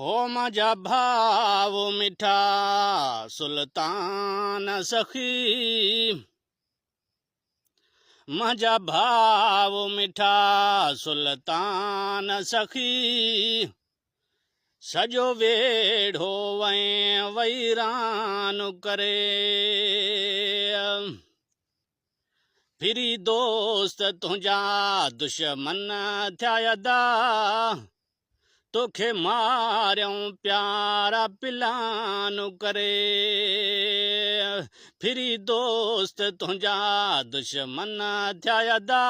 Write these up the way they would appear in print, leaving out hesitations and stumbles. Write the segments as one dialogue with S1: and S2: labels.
S1: हो माझा भाव मिठा सुलतान सखी, माझा भाव मिठा सुलतान सखी, सजो वेढ़ो वहीं वैरान करे। फिरी दोस्त तुझा दुश्मन थिया यदा, तोखे मारियूं प्यारा पिलानु करे। फिरी दोस्त तुझा दुश्मन थिया यदा,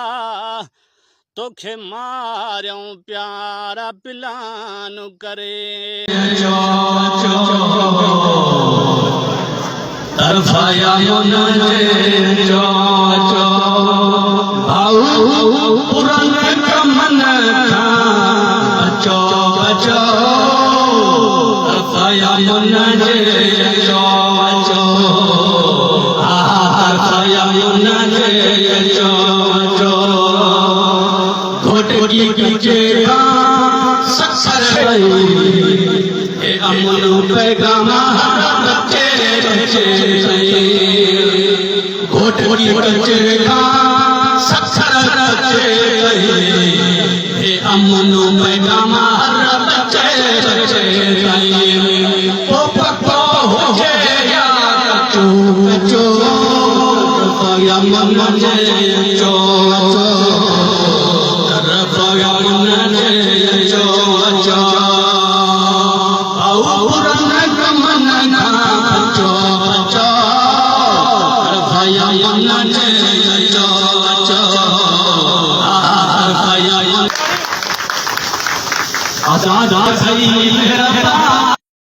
S1: तोखे मारियूं प्यारा पिलानु करे।
S2: तरफाया पुरन कमन चो चो तरफाया अमन पैगाम घोटकी बचे अमन पैगाम आजाद